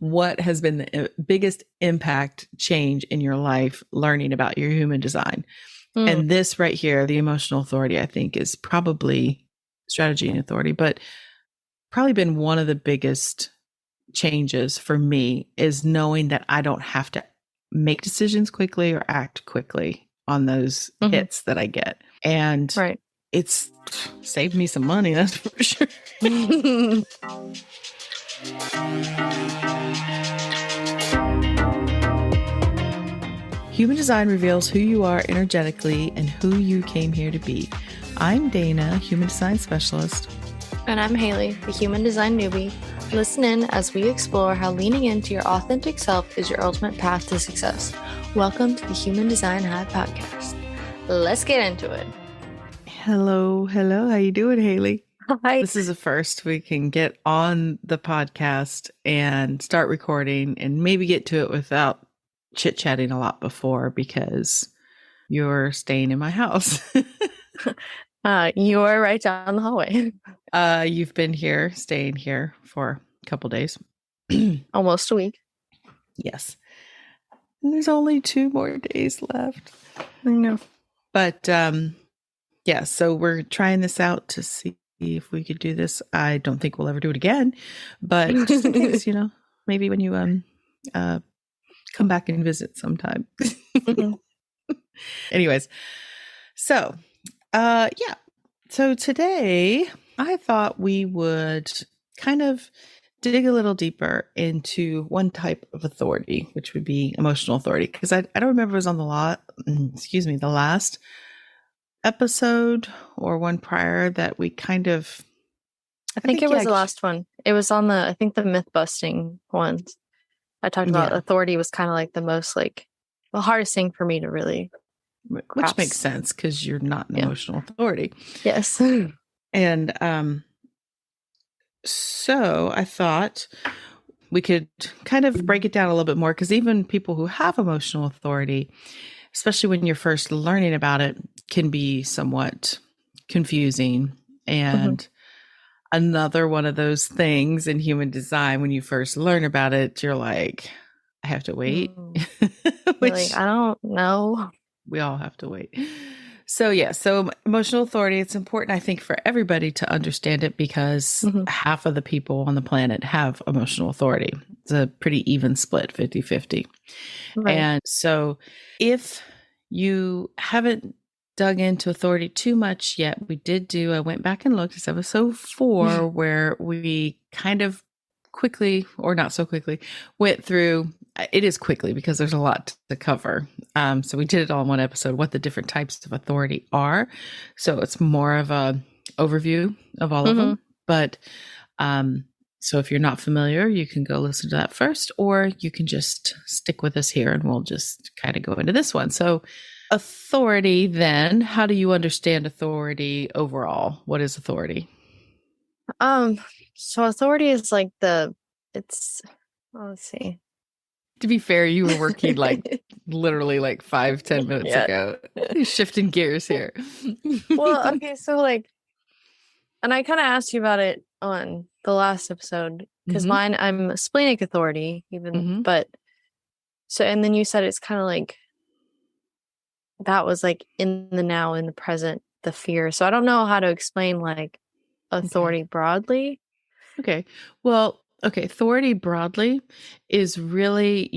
what has been the biggest impact change in your life learning about your human design? And this right here, the emotional authority, I think is probably strategy and authority, but probably been one of the biggest changes for me is knowing that I don't have to make decisions quickly or act quickly on those hits that I get. And it's saved me some money, that's for sure. Human design reveals who you are energetically and who you came here to be. I'm Dana, human design specialist. And I'm Haley, the human design newbie. Listen in as we explore how leaning into your authentic self is your ultimate path to success. Welcome to the Human Design Hive podcast. Let's get into it. Hello. How you doing, Haley? Hi. This is the first we can get on the podcast and start recording and maybe get to it without chit-chatting a lot before because you're staying in my house. You are right down the hallway. You've been here, staying here for a couple days. Almost a week. Yes. And there's only 2 more days left. I know. But yeah, so we're trying this out to see if we could do this. I don't think we'll ever do it again, but just in case, maybe when you come back and visit sometime. Anyways, so yeah. So today I thought we would kind of dig a little deeper into one type of authority, which would be emotional authority. Because I don't remember if it was on the last episode or one prior that we kind of I think it was the last one. It was on the myth busting ones. I talked about authority was kind of like the most the hardest thing for me to really grasp. Which makes sense because you're not an emotional authority. Yes. And so I thought we could kind of break it down a little bit more because even people who have emotional authority, especially when you're first learning about it, can be somewhat confusing. And another one of those things in human design, when you first learn about it, you're like, I have to wait. Which I don't know. We all have to wait. So emotional authority, it's important, I think, for everybody to understand it because half of the people on the planet have emotional authority. It's a pretty even split, 50-50. Right. And so if you haven't dug into authority too much yet, I went back and looked, it's episode 4, where we kind of quickly, or not so quickly, went through, it is quickly because there's a lot to cover. So we did it all in one episode, what the different types of authority are. So it's more of a overview of all of them. But so if you're not familiar, you can go listen to that first, or you can just stick with us here and we'll just kind of go into this one. So authority, then, how do you understand authority overall? What is authority? So authority is let's see. To be fair, you were working literally 5-10 minutes ago. Shifting gears here. Well, okay, so and I kind of asked you about it on the last episode because mine, I'm splenic authority, even, but so, and then you said it's kind of that was in the now, in the present, the fear. So I don't know how to explain authority broadly. Okay. Well, authority broadly is really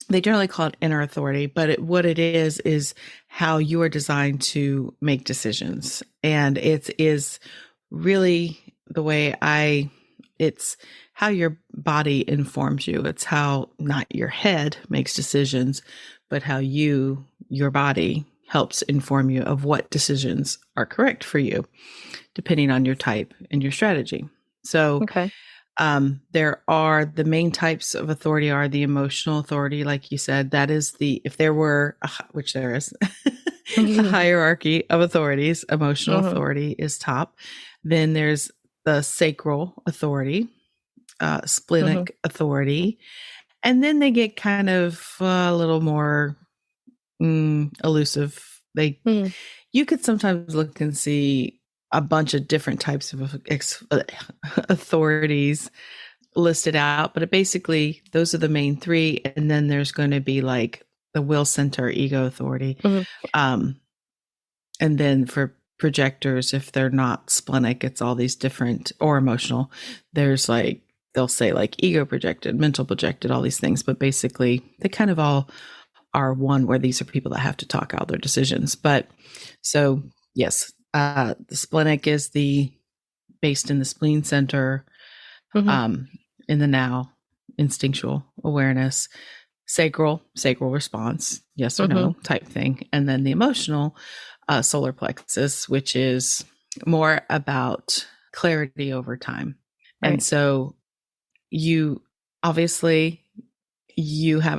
they generally call it inner authority, but what it is how you are designed to make decisions. And it is really the way it's how your body informs you. It's how not your head makes decisions, but how your body helps inform you of what decisions are correct for you, depending on your type and your strategy. So there are the main types of authority are the emotional authority, like you said. That is if there were, which there is, a hierarchy of authorities, emotional authority is top. Then there's the sacral authority, splenic authority, and then they get kind of a little more elusive. You could sometimes look and see a bunch of different types of authorities listed out, but those are the main three. And then there's going to be like the will center, ego, authority. And then for projectors, if they're not splenic, it's all these different, or emotional. There's like, they'll say like ego projected, mental projected, all these things, but basically they kind of all are one, where these are people that have to talk out their decisions. But so yes, the splenic is based in the spleen center, in the now, instinctual awareness, sacral response, yes or no type thing. And then the emotional, solar plexus, which is more about clarity over time. Right. And so you have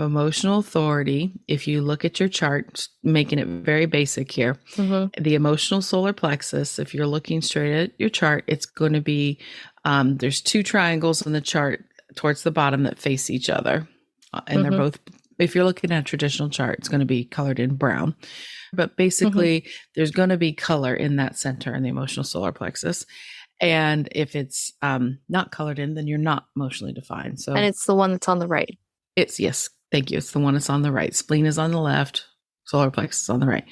emotional authority. If you look at your chart, making it very basic here, the emotional solar plexus, if you're looking straight at your chart, it's going to be, there's two triangles in the chart towards the bottom that face each other. And they're both, if you're looking at a traditional chart, it's going to be colored in brown. But basically, there's going to be color in that center in the emotional solar plexus. And if it's not colored in, then you're not emotionally defined. So, and it's the one that's on the right. Yes, thank you. It's the one that's on the right. Spleen is on the left, solar plexus is on the right.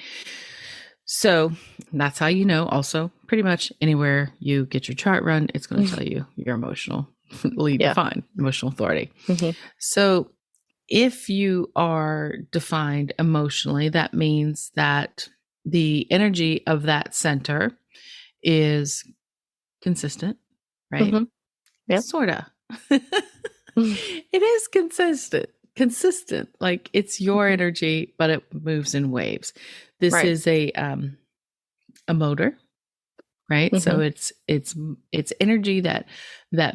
So that's how you know. Also, pretty much anywhere you get your chart run, it's going to tell you your emotionally defined, emotional authority. So if you are defined emotionally, that means that the energy of that center is consistent, right? Yeah. Sort of. It is consistent. Like it's your energy, but it moves in waves. This is a motor, right? So it's energy that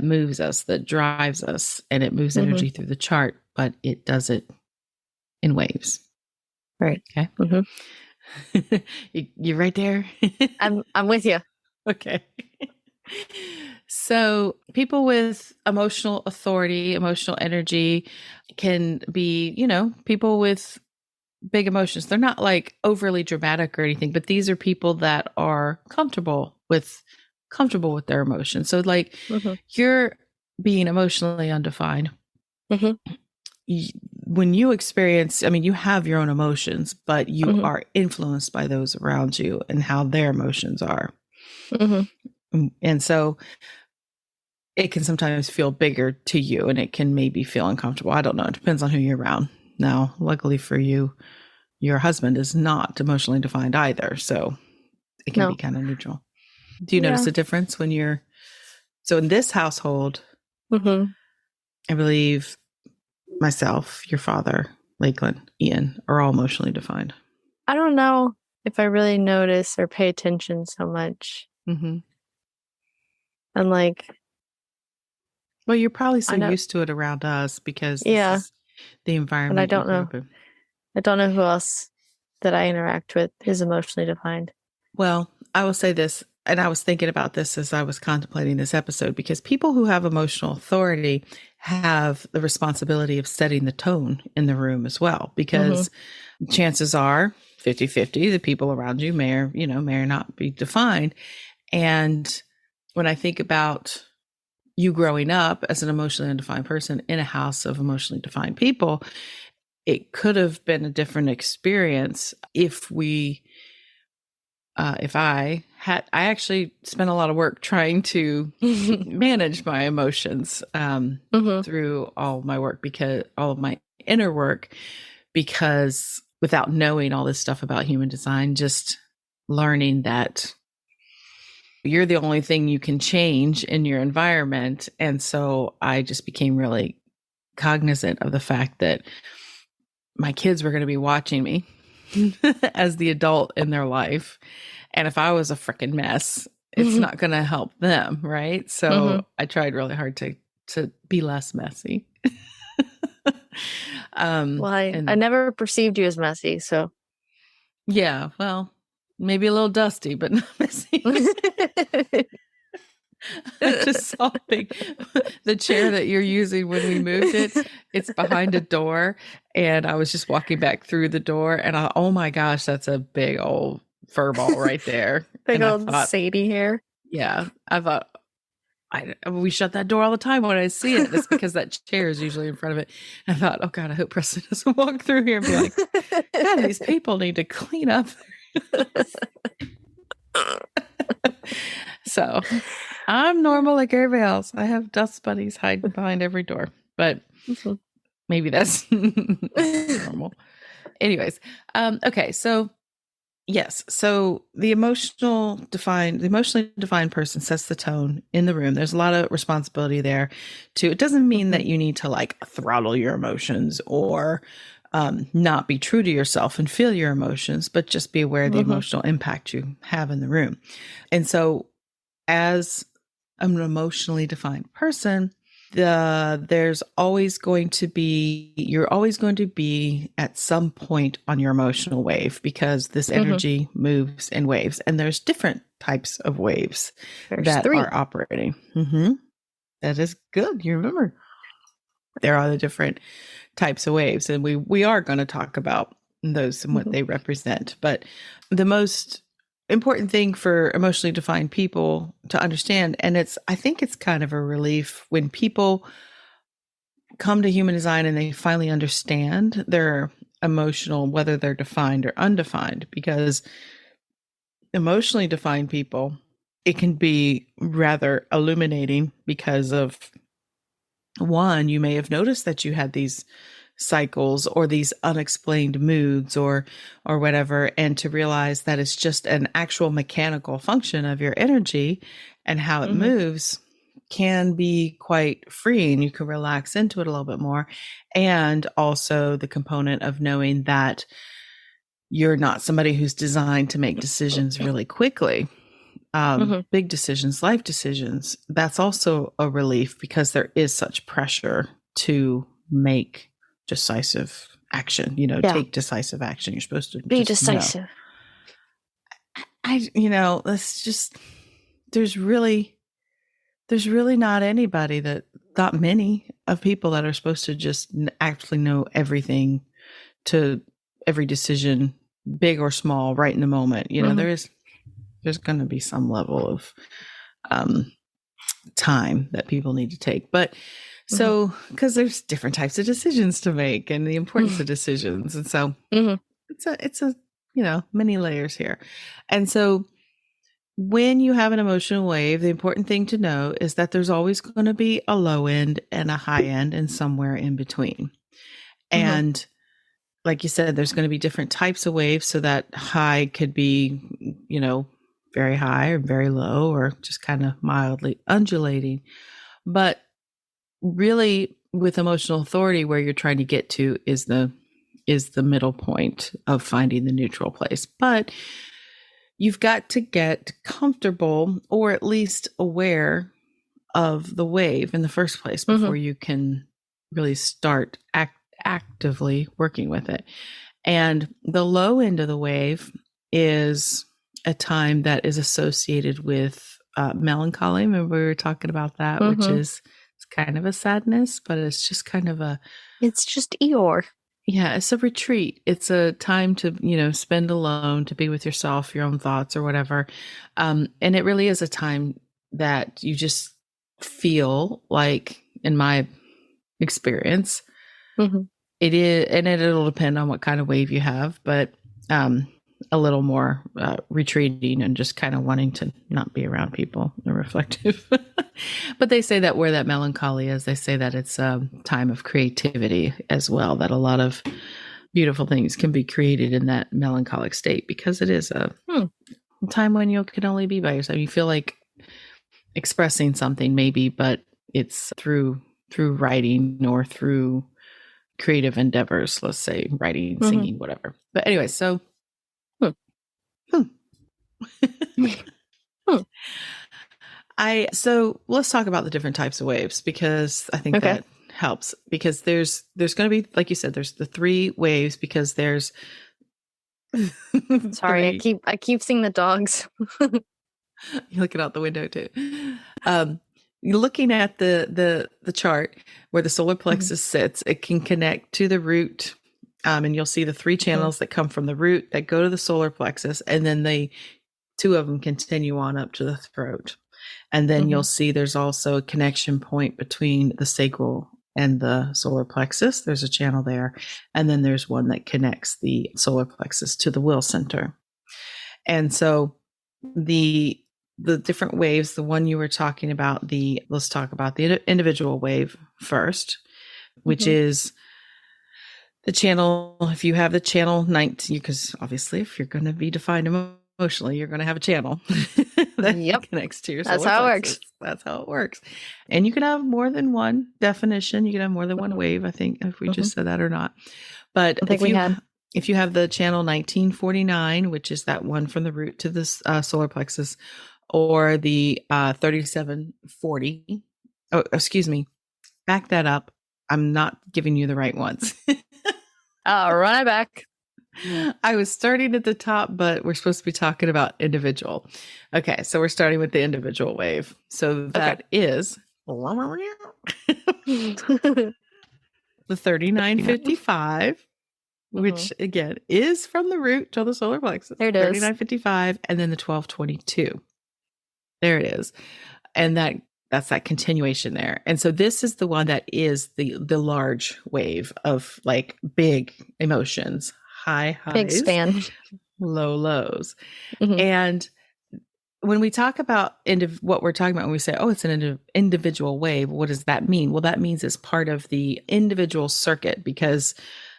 moves us, that drives us, and it moves energy through the chart, but it does it in waves. Right. Okay. You're right there. I'm with you. Okay. So people with emotional authority, emotional energy can be, people with big emotions. They're not like overly dramatic or anything, but these are people that are comfortable with their emotions. So like you're being emotionally undefined. When you experience, you have your own emotions, but you are influenced by those around you and how their emotions are. And so it can sometimes feel bigger to you, and it can maybe feel uncomfortable. I don't know. It depends on who you're around. Now, luckily for you, your husband is not emotionally defined either. So it can be kind of neutral. Do you notice a difference when so in this household, I believe myself, your father, Lakeland, Ian are all emotionally defined. I don't know if I really notice or pay attention so much. And like, well, you're probably so used to it around us because this is the environment. And I don't know. I don't know who else that I interact with is emotionally defined. Well, I will say this, and I was thinking about this as I was contemplating this episode, because people who have emotional authority have the responsibility of setting the tone in the room as well, because chances are 50-50, the people around you may or not be defined. And when I think about you growing up as an emotionally undefined person in a house of emotionally defined people, it could have been a different experience if I actually spent a lot of work trying to manage my emotions through all my work, because all of my inner work, because without knowing all this stuff about human design, just learning that you're the only thing you can change in your environment. And so I just became really cognizant of the fact that my kids were going to be watching me as the adult in their life. And if I was a freaking mess, it's not going to help them. Right. So I tried really hard to be less messy. Well, I never perceived you as messy. So yeah, well, maybe a little dusty, but not messy. I just saw the chair that you're using when we moved it. It's behind a door, and I was just walking back through the door, and oh my gosh, that's a big old fur ball right there. Big old Sadie hair. Yeah, I thought, we shut that door all the time when I see it. It's because that chair is usually in front of it. And I thought, oh God, I hope Preston doesn't walk through here and be like, God, these people need to clean up. So I'm normal like everybody else. I have dust bunnies hiding behind every door, but maybe that's normal. Anyways, okay, so yes, so the emotionally defined person sets the tone in the room. There's a lot of responsibility there too. It doesn't mean that you need to like throttle your emotions or not be true to yourself and feel your emotions, but just be aware of the emotional impact you have in the room. And so, as an emotionally defined person, you're always going to be at some point on your emotional wave, because this energy moves in waves, and there's different types of waves that are operating. That is good. You remember there are the different types of waves, and we are going to talk about those and what they represent. But the most important thing for emotionally defined people to understand, and I think it's kind of a relief when people come to human design and they finally understand their emotional, whether they're defined or undefined, because emotionally defined people, it can be rather illuminating because of, one, you may have noticed that you had these cycles or these unexplained moods or whatever, and to realize that it's just an actual mechanical function of your energy, and how it moves can be quite freeing. You can relax into it a little bit more. And also the component of knowing that you're not somebody who's designed to make decisions really quickly. Big decisions, life decisions, that's also a relief, because there is such pressure to make decisive action, take decisive action. You're supposed to be decisive. That's just, there's really not anybody not many of people that are supposed to just actually know everything to every decision, big or small, right in the moment. There's going to be some level of time that people need to take. But so, because there's different types of decisions to make and the importance of decisions. And so it's a, many layers here. And so when you have an emotional wave, the important thing to know is that there's always going to be a low end and a high end and somewhere in between. And like you said, there's going to be different types of waves. So that high could be, very high or very low, or just kind of mildly undulating. But really, with emotional authority, where you're trying to get to is the middle point of finding the neutral place. But you've got to get comfortable, or at least aware of the wave in the first place, before you can really start actively working with it. And the low end of the wave is a time that is associated with melancholy. Remember, we were talking about that, which is, it's kind of a sadness, but it's just kind of it's just Eeyore. Yeah, it's a retreat. It's a time to, spend alone, to be with yourself, your own thoughts or whatever. And it really is a time that you just feel like, in my experience, it is, and it'll depend on what kind of wave you have, but a little more retreating and just kind of wanting to not be around people and reflective. But they say that where that melancholy is, they say that it's a time of creativity as well, that a lot of beautiful things can be created in that melancholic state, because it is a time when you can only be by yourself. You feel like expressing something maybe, but it's through writing or through creative endeavors, let's say writing, singing, whatever. But anyway, so so let's talk about the different types of waves, because I think that helps, because there's going to be, like you said, there's the 3 waves, because there's sorry, I keep seeing the dogs. You're looking out the window too. You're looking at the chart where the solar plexus sits. It can connect to the root, and you'll see the 3 channels that come from the root that go to the solar plexus, and then 2 of them continue on up to the throat. And then you'll see there's also a connection point between the sacral and the solar plexus. There's a channel there. And then there's one that connects the solar plexus to the will center. And so the different waves, the one you were talking about, let's talk about the individual wave first, which is the channel. If you have the channel 19, because obviously if you're going to be defined emotionally, you're going to have a channel that connects to your solar plexus. How it works. That's how it works. And you can have more than one definition. You can have more than one wave. I think if we just said that or not. But if you have the channel 1949, which is that one from the root to the solar plexus, or the 3740, oh, excuse me, back that up. I'm not giving you the right ones. Run it back. I was starting at the top, but we're supposed to be talking about individual. Okay, so we're starting with the individual wave. So that is the 3955, which again is from the root to the solar plexus. There it is. 3955, and then the 1222. There it is. And that's that continuation there. And so this is the one that is the large wave of like big emotions, high highs, big span, low lows. And when we talk about what we're talking about, when we say, oh, it's an individual wave, what does that mean? Well, that means it's part of the individual circuit, because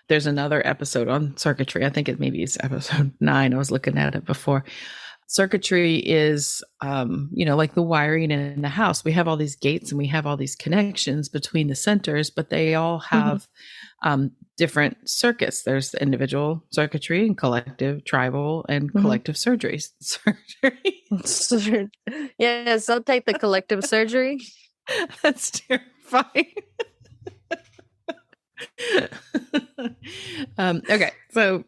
there's another episode on circuitry. I think it's episode 9. I was looking at it before. Circuitry is, like the wiring in the house. We have all these gates and we have all these connections between the centers, but they all have different circuits. There's the individual circuitry and collective, tribal, and collective surgery. Yes, I'll take the collective surgery. That's terrifying. Okay, so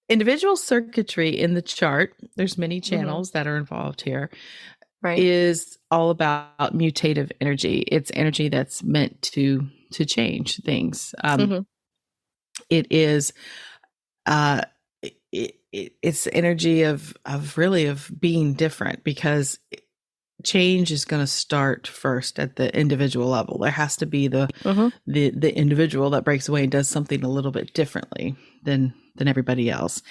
individual circuitry in the chart, there's many channels that are involved here, is all about mutative energy. It's energy that's meant to change things. It is it's energy of being different, because change is going to start first at the individual level. There has to be the individual that breaks away and does something a little bit differently than everybody else.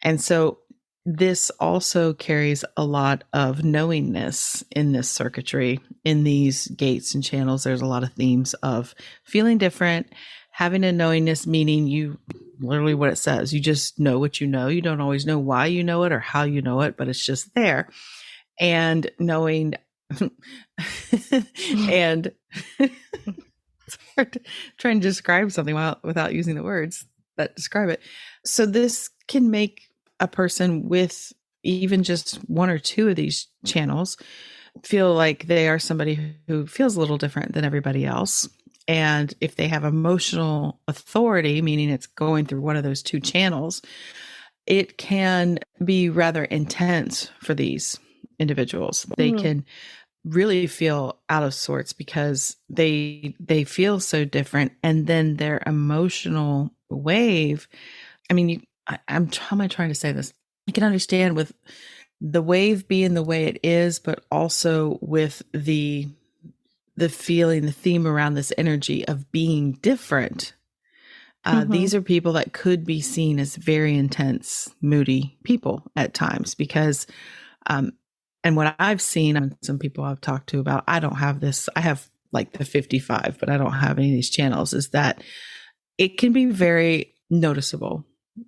And so this also carries a lot of knowingness in this circuitry. In these gates and channels, there's a lot of themes of feeling different, having a knowingness, meaning you literally what it says. You just know what you know. You don't always know why you know it or how you know it, but it's just there. And knowing and it's hard to try and describe something without using the words that describe it. So this can make a person with even just one or two of these channels feel like they are somebody who feels a little different than everybody else. And if they have emotional authority, meaning it's going through one of those two channels, it can be rather intense for these individuals. They can really feel out of sorts because they feel so different. And then their emotional wave, I mean, how am I trying to say this? I can understand with the wave being the way it is, but also with the feeling, the theme around this energy of being different. These are people that could be seen as very intense, moody people at times, because, and what I've seen on some people I've talked to about, I don't have this, I have like the 55, but I don't have any of these channels, is that it can be very noticeable,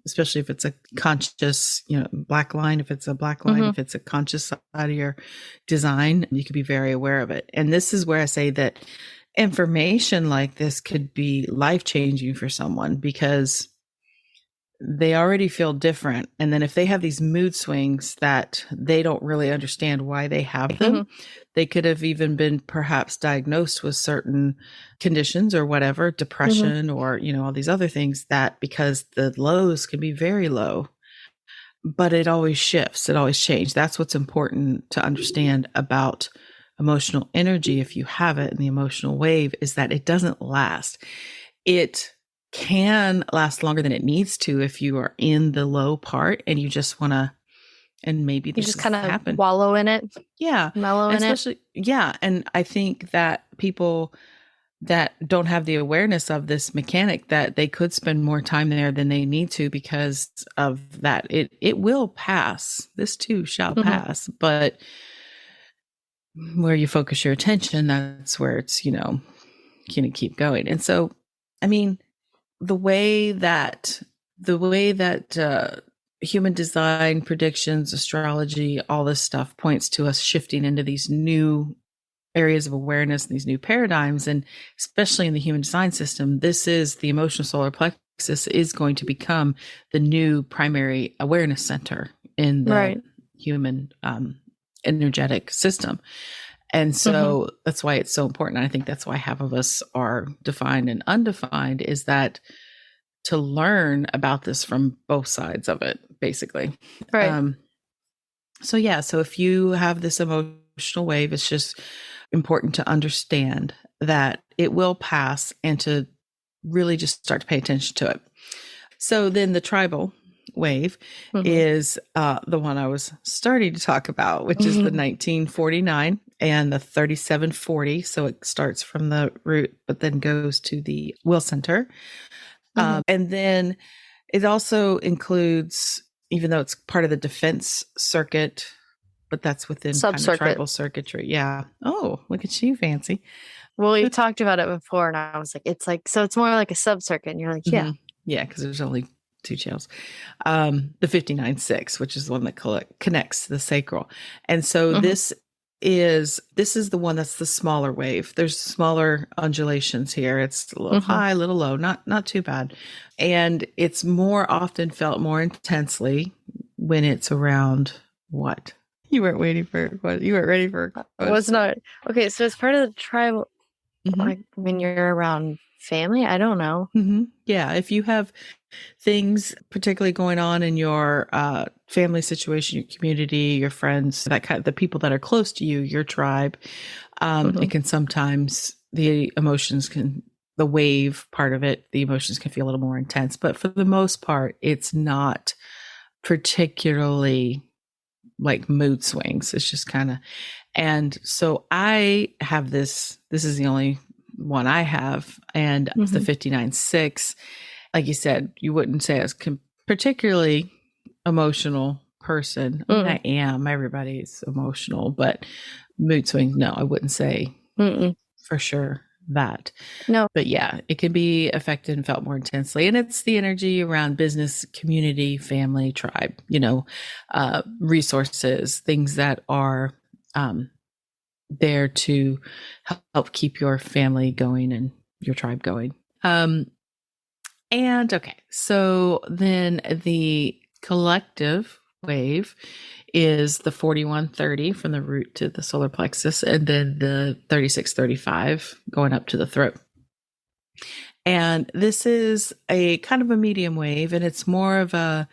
especially if it's a conscious, black line, if it's a black line, if it's a conscious side of your design, you could be very aware of it. And this is where I say that information like this could be life-changing for someone, because they already feel different. And then if they have these mood swings that they don't really understand why they have them, they could have even been perhaps diagnosed with certain conditions or whatever, depression or, all these other things, that because the lows can be very low, but it always shifts. It always changes. That's what's important to understand about emotional energy. If you have it in the emotional wave, is that it doesn't last. It can last longer than it needs to if you are in the low part and you just want to and maybe You this just has kind of happened. wallow in it. Yeah. Mellow in Especially, yeah. And I think that people that don't have the awareness of this mechanic, that they could spend more time there than they need to because of that. It will pass. This too shall it. pass. But where you focus your attention, that's where it's, going to keep going. And so, I mean, the way that human design, predictions, astrology, all this stuff points to us shifting into these new areas of awareness and these new paradigms, and especially in the human design system, this is the emotional solar plexus is going to become the new primary awareness center in the Right. human energetic system. And so that's why it's so important. I think that's why half of us are defined and undefined, is that to learn about this from both sides of it, basically. Right. So yeah, so if you have this emotional wave, it's just important to understand that it will pass and to really just start to pay attention to it. So then the tribal wave is the one I was starting to talk about, which is the 1949 and the 3740. So it starts from the root, but then goes to the will center. And then it also includes, even though it's part of the defense circuit, but that's within kind of tribal circuitry. Yeah. Oh, look at you, fancy. Well, we talked about it before, and I was like, so it's more like a sub-circuit. And you're like, yeah. Yeah, because there's only two channels. The 59.6, which is the one that connects to the sacral. And so this is the one that's the smaller wave. There's smaller undulations here. It's a little high, a little low, not too bad. And it's more often felt more intensely when it's around what? You weren't waiting for what? You weren't ready for it. Was not. Okay, so it's part of the tribal, like when you're around family? I don't know. Yeah, if you have things particularly going on in your family situation, your community, your friends, that kind of the people that are close to you, your tribe, it can sometimes, the wave part of it, the emotions can feel a little more intense. But for the most part, it's not particularly like mood swings. It's just kind of, and so I have this is the only one I have, and the 59.6. Like you said, you wouldn't say I was particularly emotional person. I mean, I am. Everybody's emotional, but mood swings, no, I wouldn't say for sure that. No. But yeah, it can be affected and felt more intensely. And it's the energy around business, community, family, tribe, resources, things that are there to help keep your family going and your tribe going. And okay, so then the collective wave is the 4130 from the root to the solar plexus, and then the 3635 going up to the throat. And this is a kind of a medium wave, and it's more of a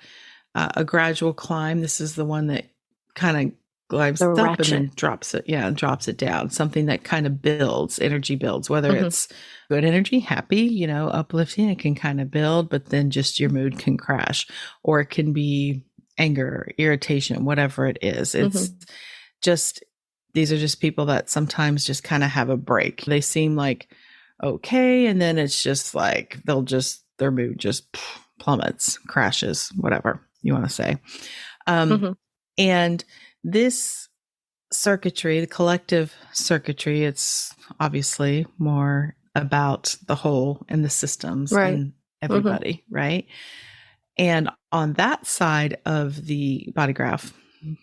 gradual climb. This is the one that kind of glides up and then drops it. Yeah, and drops it down. Something that kind of builds, energy builds, whether it's good energy, happy, uplifting, it can kind of build, but then just your mood can crash, or it can be anger, irritation, whatever it is. It's just, these are just people that sometimes just kind of have a break. They seem like okay, and then it's just like their mood just plummets, crashes, whatever you want to say. And this circuitry, the collective circuitry, it's obviously more about the whole and the systems and everybody, right? And on that side of the body graph,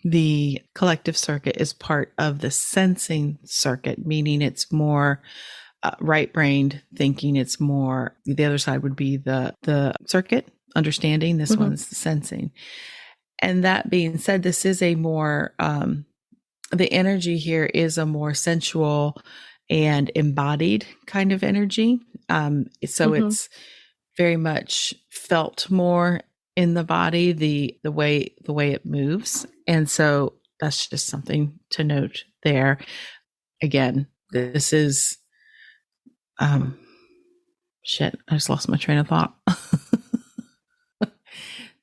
the collective circuit is part of the sensing circuit, meaning it's more right-brained thinking. It's more, the other side would be the circuit, understanding. This one's the sensing. And that being said, this is a more, the energy here is a more sensual and embodied kind of energy. So it's very much felt more in the body, the way it moves. And so that's just something to note there. Again, this is, shit, I just lost my train of thought.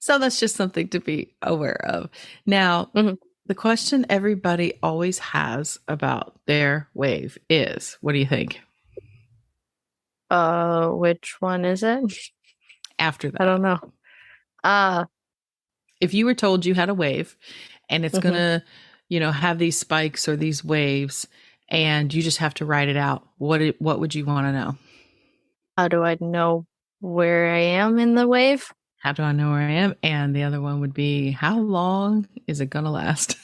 So that's just something to be aware of. Now, Mhm. the question everybody always has about their wave is, what do you think? Which one is it? After I that, don't know. Uh, if you were told you had a wave and it's going mhm. to, have these spikes or these waves and you just have to write it out, what would you want to know? How do I know where I am in the wave? How do I know where I am? And the other one would be, how long is it going to last?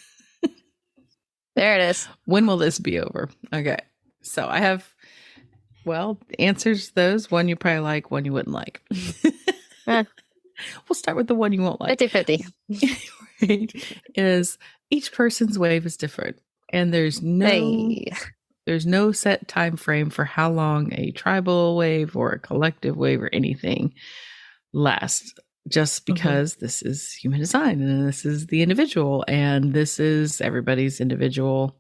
There it is. When will this be over? Okay. So I have, well, answers those. One you probably like, one you wouldn't like. Eh, We'll start with the one you won't like. 50-50. Right? Is each person's wave is different. And Hey. there's no set time frame for how long a tribal wave or a collective wave or anything lasts, just because this is human design and this is the individual and this is everybody's individual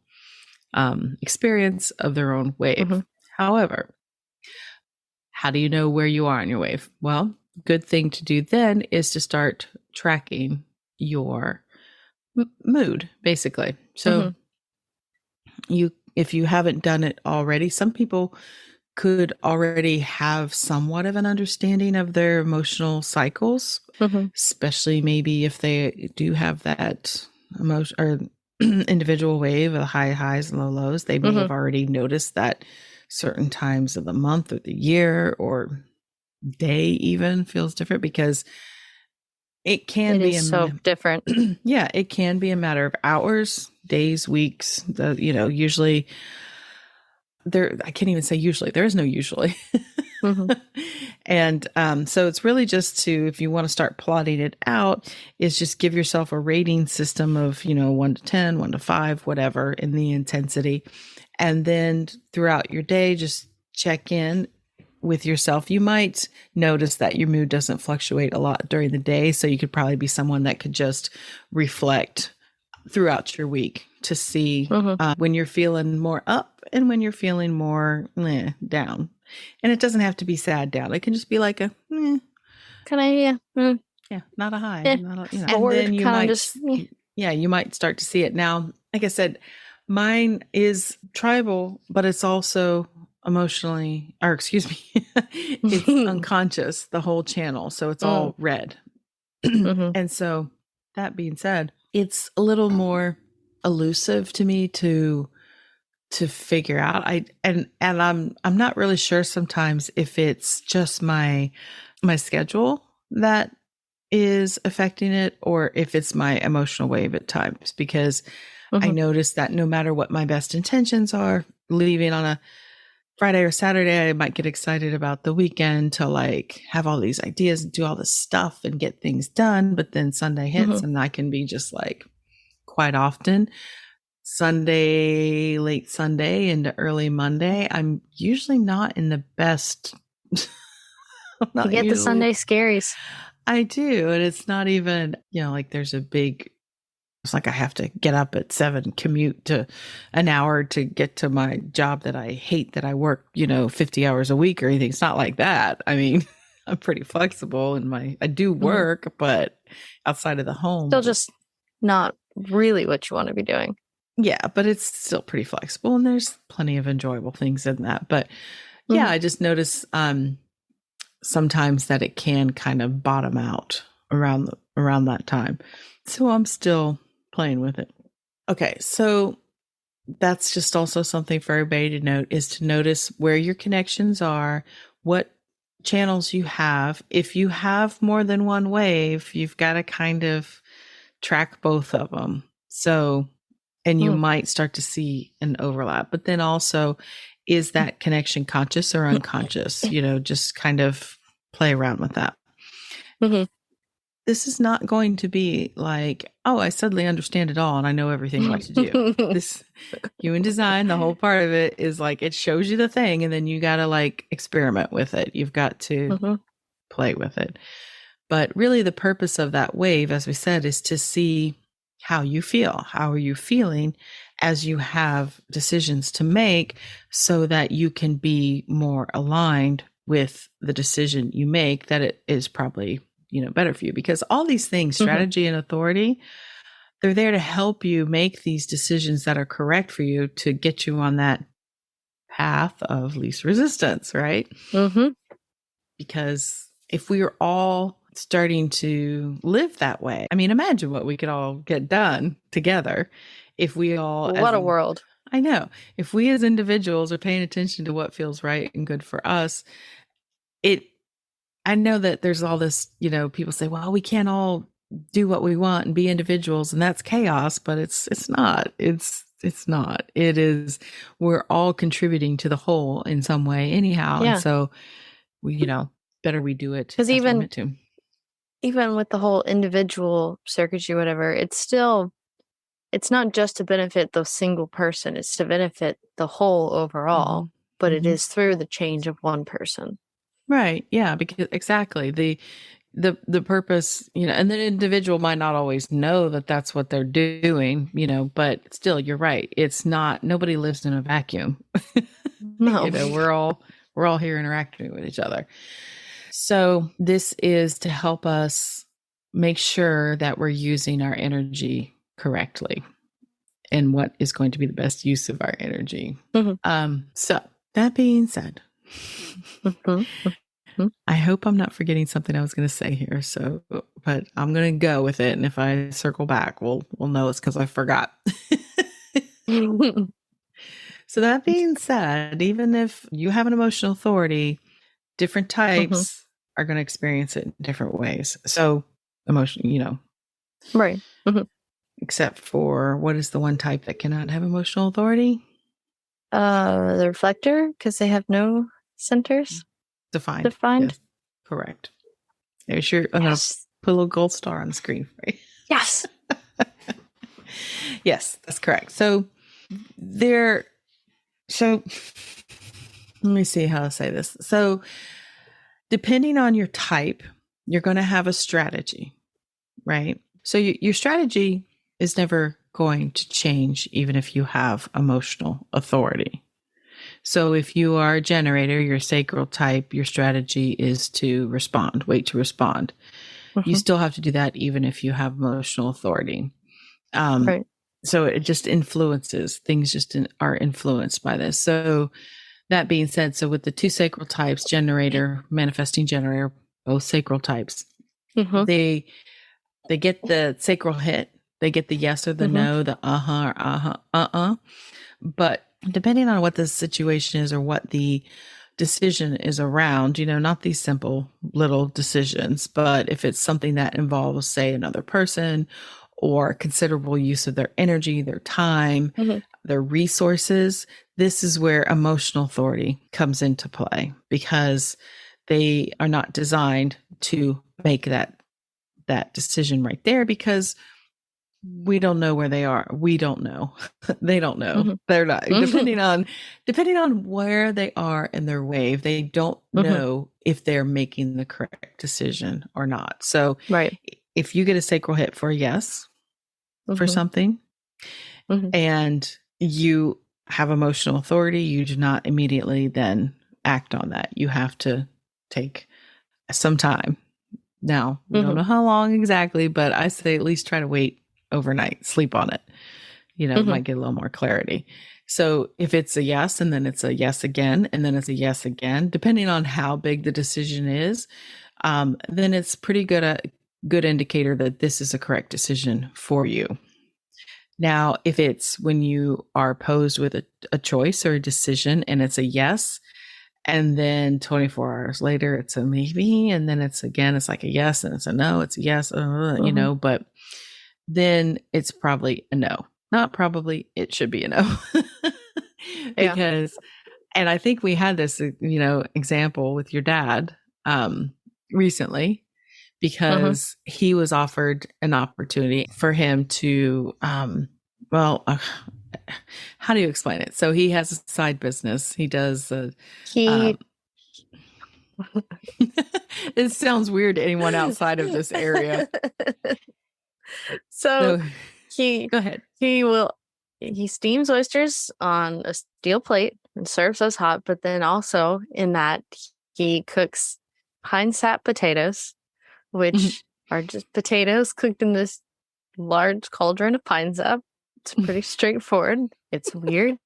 experience of their own wave. Mm-hmm. However, how do you know where you are in your wave? Well, good thing to do then is to start tracking your mood, basically. So Mm-hmm. if you haven't done it already, some people could already have somewhat of an understanding of their emotional cycles, Mm-hmm. especially maybe if they do have that emotion or individual wave of the high highs and low lows. They may Mm-hmm. have already noticed that certain times of the month or the year or day even feels different, because it can It be is so different. yeah, it can be a matter of hours, days, weeks. Usually there, I can't even say usually, there is no usually. Mm-hmm. And so it's really just to, if you want to start plotting it out, is just give yourself a rating system of, 1 to 10, 1 to 5, whatever in the intensity. And then throughout your day, just check in with yourself. You might notice that your mood doesn't fluctuate a lot during the day. So you could probably be someone that could just reflect throughout your week to see Mm-hmm. when you're feeling more up and when you're feeling more down. And it doesn't have to be sad down. It can just be like a Can I, yeah, not a high, eh, not a, and then forward, kind of just, yeah, you might start to see it now. Like I said, mine is tribal, but it's also emotionally, or excuse me, it's unconscious, the whole channel. So it's all red. Mm-hmm. And so that being said, it's a little more elusive to me to figure out. I'm not really sure sometimes if it's just my schedule that is affecting it or if it's my emotional wave at times, because I Mm-hmm. notice that no matter what my best intentions are, leaving on a Friday or Saturday, I might get excited about the weekend to like have all these ideas and do all this stuff and get things done. But then Sunday hits Mm-hmm. and I can be just like, quite often, Sunday, late Sunday into early Monday, I'm usually not in the best. I'm You not get the usually, Sunday scaries. I do. And it's not even, like there's a big, it's like I have to get up at 7, commute to an hour to get to my job that I hate, that I work, 50 hours a week or anything. It's not like that. I mean, I'm pretty flexible in I do Mm-hmm. work, but outside of the home, Still just not really what you want to be doing. yeah, but it's still pretty flexible and there's plenty of enjoyable things in that. But yeah, Mm-hmm. I just notice sometimes that it can kind of bottom out around that time. So I'm still playing with it. Okay, so that's just also something for everybody to note, is to notice where your connections are, what channels you have. If you have more than one wave, you've got to kind of track both of them. So, and you might start to see an overlap, but then also, is that connection conscious or unconscious? Just kind of play around with that. Mm-hmm. This is not going to be like, oh, I suddenly understand it all and I know everything what to do. This human design, the whole part of it is like, it shows you the thing and then you got to like experiment with it. You've got to Mm-hmm. play with it. But really, the purpose of that wave, as we said, is to see how you feel. How are you feeling as you have decisions to make so that you can be more aligned with the decision you make, that it is probably better for you, because all these things, strategy and authority, they're there to help you make these decisions that are correct for you to get you on that path of least resistance, right? Because if we are all starting to live that way, I mean, imagine what we could all get done together if we all, what a world. I know, if we as individuals are paying attention to what feels right and good for us, I know that there's all this, people say, well, we can't all do what we want and be individuals, and that's chaos, but it's not. It's not. It is, we're all contributing to the whole in some way anyhow. Yeah. And so we, better we do it because as we're meant to. Even with the whole individual circuitry, whatever, it's not just to benefit the single person, it's to benefit the whole overall, but it is through the change of one person. Right. Yeah, because exactly the purpose, and the individual might not always know that that's what they're doing, but still, you're right. It's not, nobody lives in a vacuum. No. We're all here interacting with each other. So this is to help us make sure that we're using our energy correctly and what is going to be the best use of our energy. So that being said, I hope I'm not forgetting something I was going to say here. So, but I'm going to go with it. And if I circle back, we'll know it's because I forgot. So that being said, even if you have an emotional authority, different types are going to experience it in different ways. So emotion, right. Except for, what is the one type that cannot have emotional authority? The reflector, because they have no centers. Defined. Yes. Correct. Are you sure? I'm going to put a little gold star on the screen for you. Yes. Yes, that's correct. So let me see how to say this. So depending on your type, you're going to have a strategy, right? So your strategy is never going to change, even if you have emotional authority. So if you are a generator, your sacral type, your strategy is to respond, wait to respond. You still have to do that even if you have emotional authority. Right. So it just influences, things just are influenced by this. So that being said, so with the two sacral types, generator, manifesting generator, both sacral types, they get the sacral hit. They get the yes or the no, the or But depending on what the situation is or what the decision is around, not these simple little decisions, but if it's something that involves, say, another person or considerable use of their energy, their time, their resources, this is where emotional authority comes into play, because they are not designed to make that decision right there, because we don't know where they are. We don't know. They don't know. They're not, depending on where they are in their wave, they don't know if they're making the correct decision or not. So if you get a sacral hit for a yes for something, and you have emotional authority, you do not immediately then act on that. You have to take some time. Now, we don't know how long exactly, but I say at least try to wait overnight, sleep on it. Might get a little more clarity. So if it's a yes, and then it's a yes again, and then it's a yes again, depending on how big the decision is, then it's pretty good indicator that this is a correct decision for you. Now, if it's when you are posed with a choice or a decision and it's a yes, and then 24 hours later it's a maybe, and then it's like a yes and it's a no, it's a yes, but then it's probably a no. Not probably, it should be a no. Because, and I think we had this, example with your dad recently, because he was offered an opportunity for him to, how do you explain it? So he has a side business. He does, it sounds weird to anyone outside of this area. So he go ahead. He steams oysters on a steel plate and serves those hot, but then also in that he cooks pine sap potatoes Mhm. which are just potatoes cooked in this large cauldron of pine sap. It's pretty straightforward. It's weird.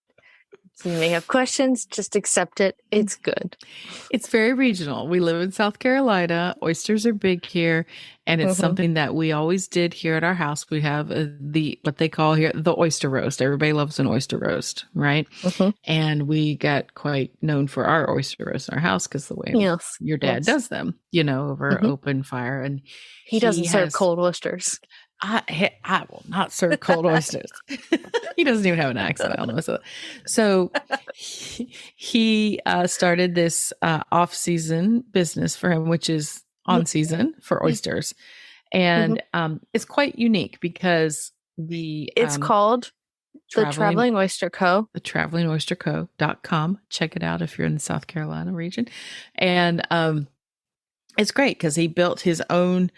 So you may have questions, just accept it. It's good. It's very regional. We live in South Carolina. Oysters are big here, and it's Mm-hmm. something that we always did here at our house. We have the what they call here the oyster roast. Everybody loves an oyster roast, right? Mm-hmm. And we got quite known for our oyster roast in our house because the way Yes. your dad Yes. does them, over Mm-hmm. open fire. And He he doesn't serve has cold oysters. I will not serve cold oysters. He doesn't even have an accent. I don't know. So he started this off-season business for him, which is on season for oysters, Mm-hmm. and it's quite unique because the It's called the traveling Traveling Oyster Co. the travelingoysterco.com. Check it out if you're in the South Carolina region, and it's great because he built his own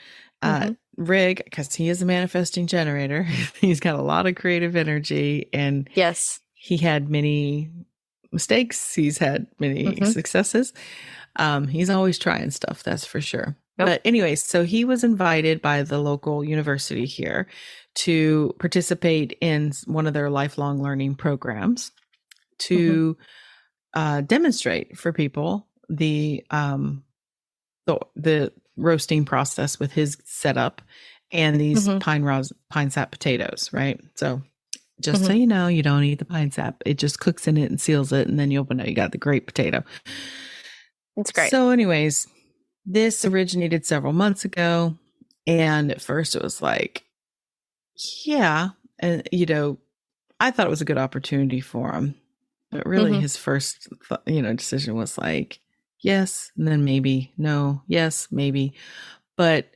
Mm-hmm. rig because he is a manifesting generator. He's got a lot of creative energy and Yes. he had many mistakes. He's had many Mm-hmm. successes. He's always trying stuff, that's for sure. Yep. But anyways, so he was invited by the local university here to participate in one of their lifelong learning programs Mm-hmm. to demonstrate for people the roasting process with his setup and these Mm-hmm. pine sap potatoes, right? So just so Mm-hmm. you know, you don't eat the pine sap. It just cooks in it and seals it, and then you open it, you got the great potato. It's great. So, anyways, this originated several months ago, and at first it was like, yeah, and I thought it was a good opportunity for him, but really Mm-hmm. his first, decision was like, yes, and then maybe no, yes, maybe. But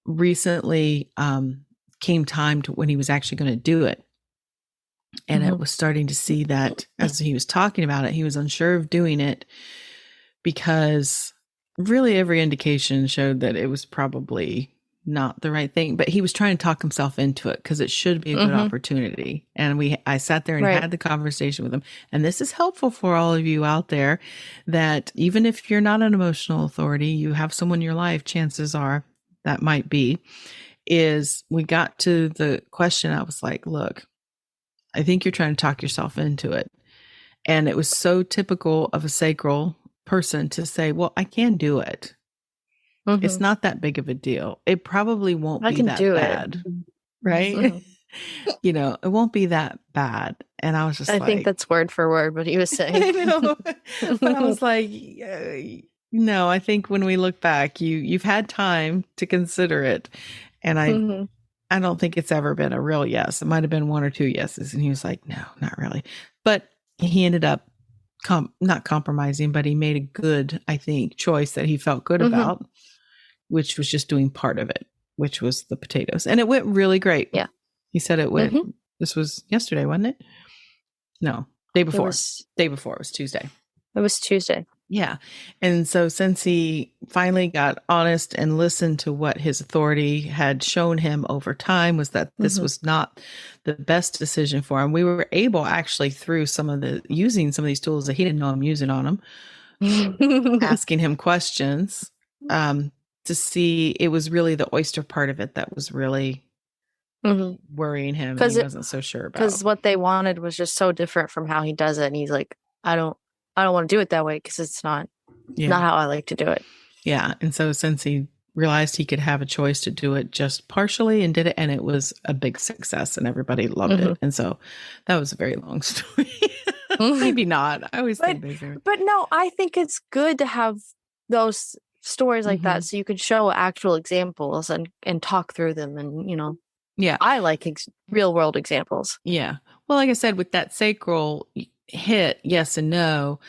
recently came time to when he was actually going to do it. And it Mm-hmm. was starting to see that as he was talking about it, he was unsure of doing it because really every indication showed that it was probably not the right thing. But he was trying to talk himself into it because it should be a good Mm-hmm. opportunity. And I sat there and Right. had the conversation with him. And this is helpful for all of you out there that even if you're not an emotional authority, you have someone in your life, chances are that might be, is we got to the question. I was like, look, I think you're trying to talk yourself into it. And it was so typical of a sacral person to say, well, I can do it. Mm-hmm. It's not that big of a deal. It probably won't I be can that do it. bad. Right? Mm-hmm. It won't be that bad. And I was just I think like, that's word for word what he was saying. I know. But I was like, no, I think when we look back, you've had time to consider it. And Mm-hmm. I don't think it's ever been a real yes. It might have been one or two yeses. And he was like, no, not really. But he ended up not compromising, but he made a good, I think, choice that he felt good Mm-hmm. about, which was just doing part of it, which was the potatoes. And it went really great. Yeah. He said it went, Mm-hmm. this was yesterday, wasn't it? No, day It before. was Day before. It was Tuesday. Tuesday. Yeah. And so since he finally got honest and listened to what his authority had shown him over time was that this Mm-hmm. was not the best decision for him. We were able actually through using some of these tools that he didn't know I'm using on him, asking him questions, to see it was really the oyster part of it that was really Mm-hmm. worrying him and he wasn't so sure about. Because what they wanted was just so different from how he does it, and he's like, I don't want to do it that way because it's not how I like to do it. Yeah. And so since he realized he could have a choice to do it just partially and did it, and it was a big success and everybody loved it. And so that was a very long story. Maybe not. I always think these are. But no, I think it's good to have those stories like that so you can show actual examples and talk through them and, Yeah. I like real world examples. Yeah. Well, like I said, with that sacral hit, yes and no,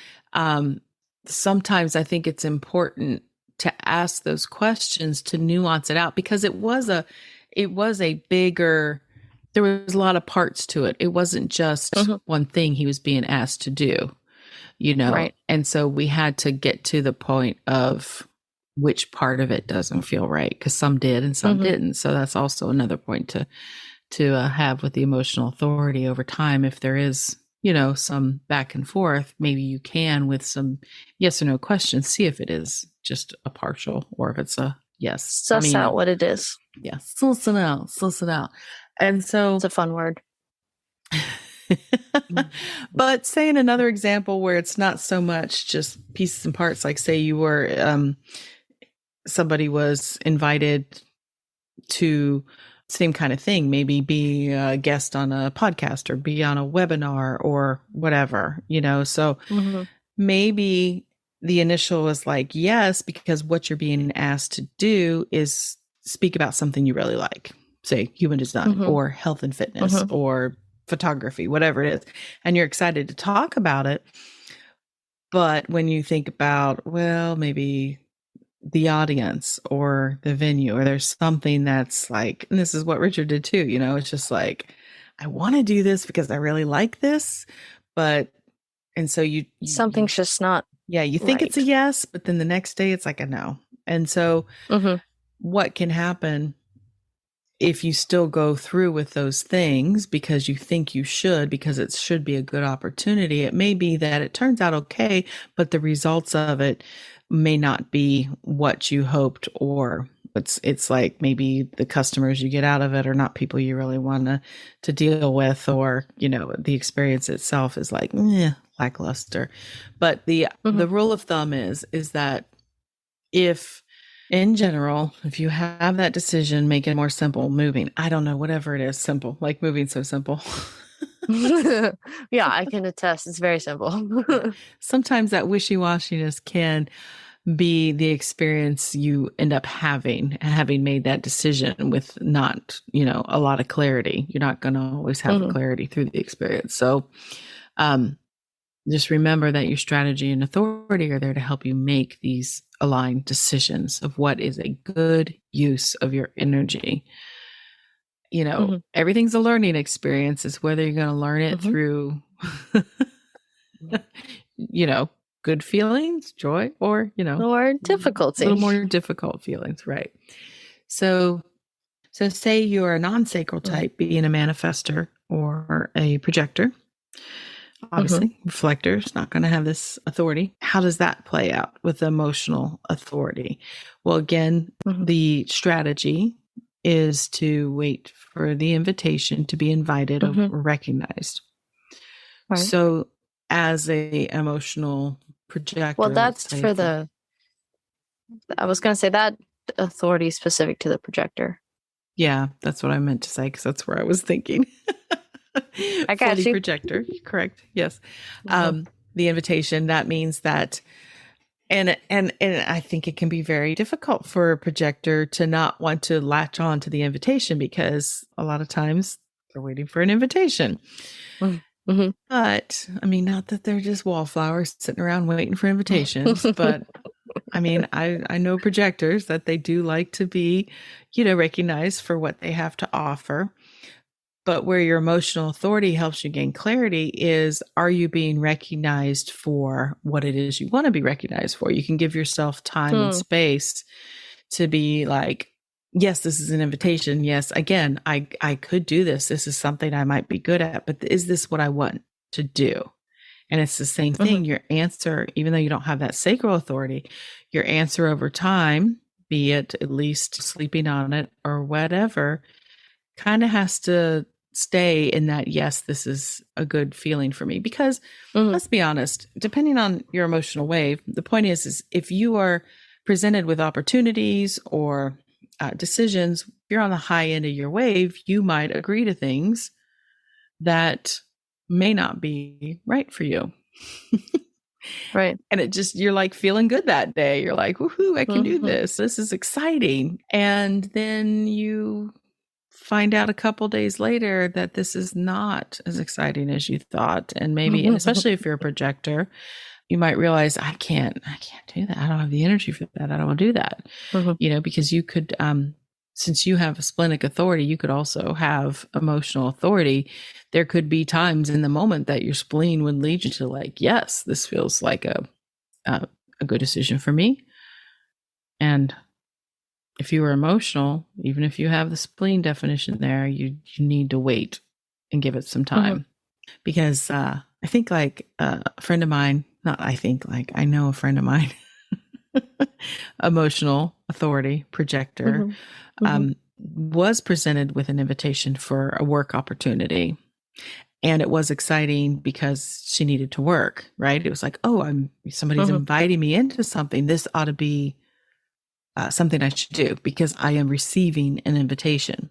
sometimes I think it's important to ask those questions to nuance it out because it was a bigger, there was a lot of parts to it. It wasn't just one thing he was being asked to do, Right. And so we had to get to the point of which part of it doesn't feel right because some did and some didn't. So that's also another point to have with the emotional authority over time. If there is, some back and forth, maybe you can with some yes or no questions, see if it is just a partial or if it's a Yes. Suss out what it is. Yeah. Suss it out. Suss it out. And so it's a fun word. But say in another example where it's not so much just pieces and parts, like say you were somebody was invited to same kind of thing, maybe be a guest on a podcast or be on a webinar or whatever, so maybe the initial was like yes, because what you're being asked to do is speak about something you really like, say human design or health and fitness or photography, whatever it is, and you're excited to talk about it. But when you think about, well, maybe the audience or the venue, or there's something that's like, and this is what Richard did too, it's just like, I want to do this because I really like this, but, and so something's just not, you think it's a yes, but then the next day it's like a no. And so what can happen if you still go through with those things because you think you should, because it should be a good opportunity, it may be that it turns out okay, but the results of it may not be what you hoped, or it's like maybe the customers you get out of it are not people you really want to deal with, or the experience itself is like lackluster. But the rule of thumb is that if in general, if you have that decision, make it more simple. Moving, I don't know, whatever it is, simple, like moving, so simple. Yeah, I can attest. It's very simple. Sometimes that wishy-washiness can be the experience you end up having made that decision with not, a lot of clarity. You're not going to always have clarity through the experience. So, just remember that your strategy and authority are there to help you make these aligned decisions of what is a good use of your energy. Everything's a learning experience. It's whether you're going to learn it through, good feelings, joy, or, or difficulty. A little more difficult feelings. Right. So say you're a non-sacral type, being a manifester or a projector. Obviously, reflector's not going to have this authority. How does that play out with emotional authority? Well, again, the strategy is to wait for the invitation to be invited or recognized. Right. So as a emotional projector, well, that's for the, I was going to say that authority is specific to the projector. Yeah, that's what I meant to say, because that's where I was thinking. I got Fully you. projector, correct? Yes. The invitation, that means that, and I think it can be very difficult for a projector to not want to latch on to the invitation, because a lot of times they're waiting for an invitation. But I mean, not that they're just wallflowers sitting around waiting for invitations, but I mean, I know projectors that they do like to be, recognized for what they have to offer. But where your emotional authority helps you gain clarity is, are you being recognized for what it is you want to be recognized for? You can give yourself time and space to be like, yes, this is an invitation. Yes, again, I could do this. This is something I might be good at, but is this what I want to do? And it's the same thing. Your answer, even though you don't have that sacral authority, your answer over time, be it at least sleeping on it or whatever, kind of has to stay in that, yes, this is a good feeling for me. Because let's be honest, depending on your emotional wave, the point is if you are presented with opportunities or decisions, if you're on the high end of your wave, you might agree to things that may not be right for you. Right. And it just, you're like feeling good that day. You're like, woohoo, I can do this. This is exciting. And then you find out a couple days later that this is not as exciting as you thought. And maybe, and especially if you're a projector, you might realize, I can't do that. I don't have the energy for that. I don't want to do that. Because you could, since you have a splenic authority, you could also have emotional authority. There could be times in the moment that your spleen would lead you to like, yes, this feels like a good decision for me. And if you are emotional, even if you have the spleen definition there, you need to wait and give it some time. Because I think like a friend of mine, I know a friend of mine, emotional, authority projector, Mm-hmm. Mm-hmm. was presented with an invitation for a work opportunity. And it was exciting because she needed to work, right? It was like, oh, somebody's Mm-hmm. inviting me into something. This ought to be something I should do because I am receiving an invitation.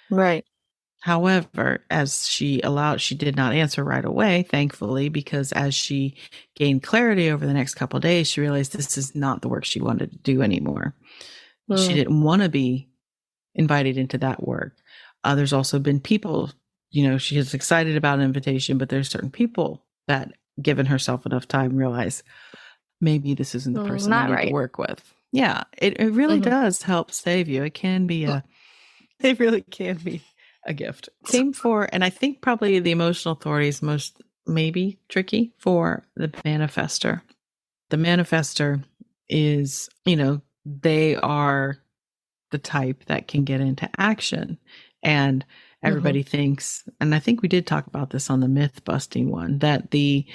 Right. However, she did not answer right away, thankfully, because as she gained clarity over the next couple of days, she realized this is not the work she wanted to do anymore. She Mm. didn't want to be invited into that work. There's also been people, she is excited about an invitation, but there's certain people that, given herself enough time, realize maybe this isn't the person I Not need to right. work with. Yeah, it really Mm-hmm. does help save you. It really can be a gift. Same for, and I think probably the emotional authority is most maybe tricky for the manifester. The manifester is, they are the type that can get into action. And Mm-hmm. everybody thinks, and I think we did talk about this on the myth busting one, that the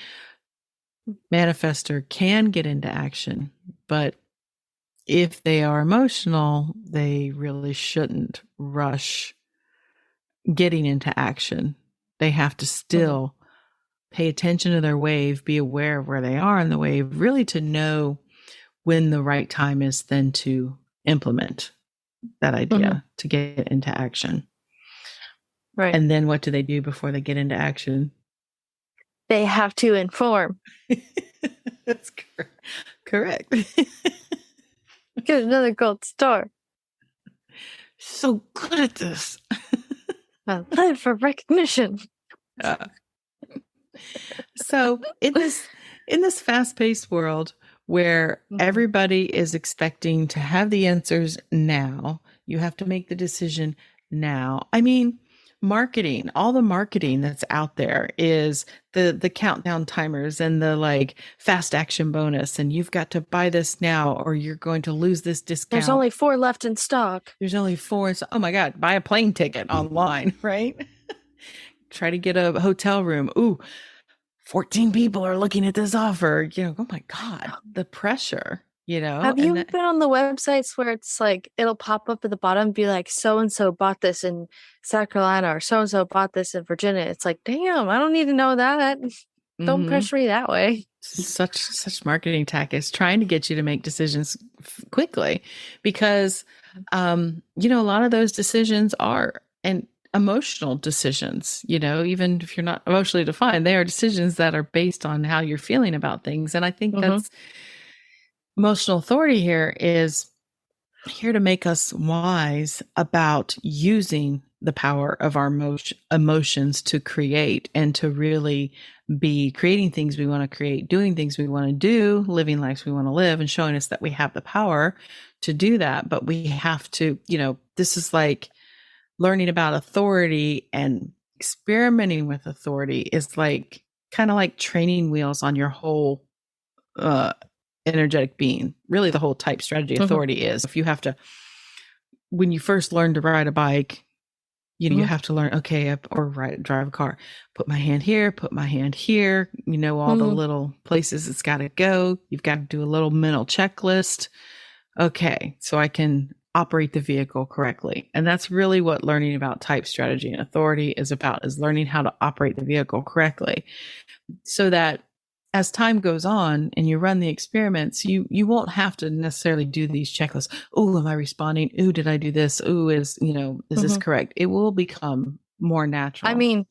manifester can get into action, but if they are emotional, they really shouldn't rush getting into action. They have to Mm-hmm. still pay attention to their wave, be aware of where they are in the wave, really to know when the right time is then to implement that Mm-hmm. idea, to get into action. Right. And then what do they do before they get into action? They have to inform. That's correct. Get another gold star. So good at this. I live for recognition. Uh, so in this fast-paced world where Mm-hmm. everybody is expecting to have the answers now, you have to make the decision now. I mean, marketing, all the marketing that's out there is the countdown timers and the like fast action bonus, and you've got to buy this now or you're going to lose this There's discount. only 4 left in stock. There's only 4. So, oh my God, buy a plane ticket online, right? Try to get a hotel room. Ooh, 14 people are looking at this offer. Oh my God, the pressure, Have and you been on the websites where it's like it'll pop up at the bottom, be like, so and so bought this in South Carolina or so and so bought this in Virginia? It's like, damn, I don't need to know that. Don't mm-hmm. pressure me that way. Such marketing tactics trying to get you to make decisions quickly because, a lot of those decisions are and emotional decisions, even if you're not emotionally defined, they are decisions that are based on how you're feeling about things. And I think Mm-hmm. that's emotional authority here is here to make us wise about using the power of our emotions to create and to really be creating things we want to create, doing things we want to do, living lives we want to live, and showing us that we have the power to do that. But we have to, this is like learning about authority and experimenting with authority is like kind of like training wheels on your whole uh, energetic being. Really, the whole type strategy Mm-hmm. authority is if you have to, when you first learn to ride a bike, you Mm-hmm. have to learn, okay, drive a car, put my hand here, put my hand here, all the Mm-hmm. little places it's got to go. You've got to do a little mental checklist. Okay, so I can operate the vehicle correctly. And that's really what learning about type strategy and authority is about, is learning how to operate the vehicle correctly so that as time goes on and you run the experiments, you won't have to necessarily do these checklists. Oh, am I responding? Ooh, did I do this? Ooh, is this Mm-hmm. correct? It will become more I natural. mean,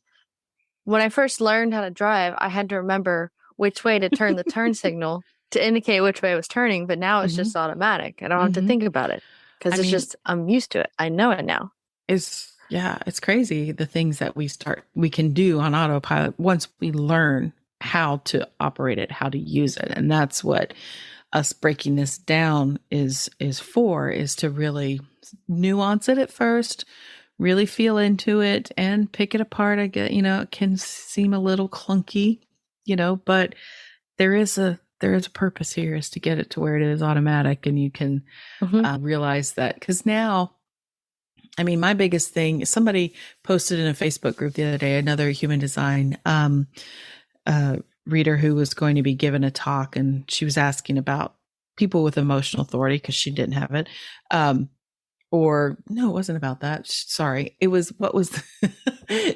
when I first learned how to drive, I had to remember which way to turn the turn signal to indicate which way I was turning, but now it's Mm-hmm. just automatic. I don't have to Mm-hmm. think about it I because it's mean, just, I'm used to it. I know it now. it's crazy the things that we can do on autopilot once we learn how to operate it, how to use it. And that's what us breaking this down is to really nuance it at first, really feel into it and pick it apart. I get, it can seem a little clunky, but there is a purpose here, is to get it to where it is automatic and you can Mm-hmm. realize that. Because now, I mean, my biggest thing, somebody posted in a Facebook group the other day, another human design reader who was going to be given a talk, and she was asking about people with emotional authority because she didn't have it. Or no, it wasn't about that. Sorry. It was what was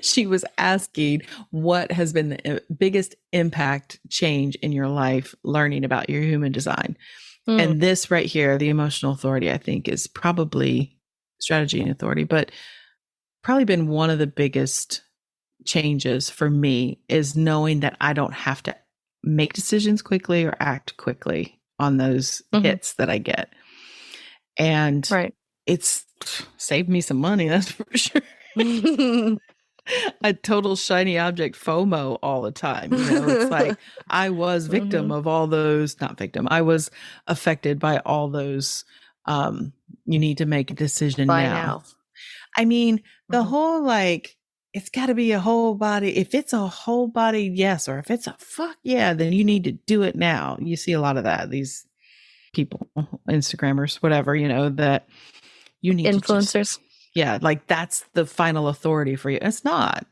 she was asking what has been the biggest impact change in your life learning about your human design. Mm. And this right here, the emotional authority, I think is probably strategy and authority, but probably been one of the biggest changes for me is knowing that I don't have to make decisions quickly or act quickly on those hits that I get. And right. it's saved me some money, that's for sure. A total shiny object FOMO all the time. You know, it's like I was victim of all those, not victim, I was affected by all those. You need to make a decision By now. I mean, the whole like, it's got to be a whole body. If it's a whole body, yes, or if it's a fuck yeah, then you need to do it now. You see a lot of that. These people, Instagrammers, whatever, you know, that you need to just, influencers. yeah, like that's the final authority for you. It's not.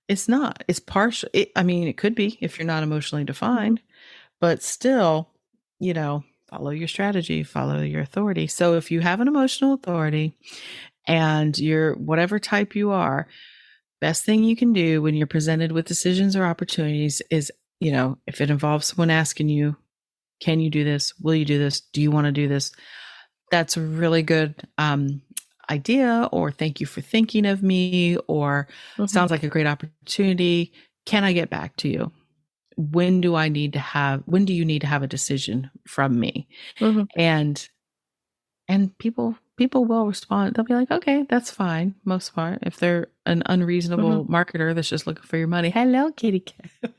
It's not. It's partial. I mean, it could be if you're not emotionally defined, but still, you know, follow your strategy, follow your authority. So if you have an emotional authority and you're whatever type you are, best thing you can do when you're presented with decisions or opportunities is, you know, if it involves someone asking you, can you do this? Will you do this? Do you want to do this? That's a really good idea, or thank you for thinking of me, or sounds like a great opportunity. Can I get back to you? When do you need to have a decision from me? And people will respond. They'll be like, okay, that's fine. Most part, if they're an unreasonable marketer that's just looking for your money. Hello, kitty cat.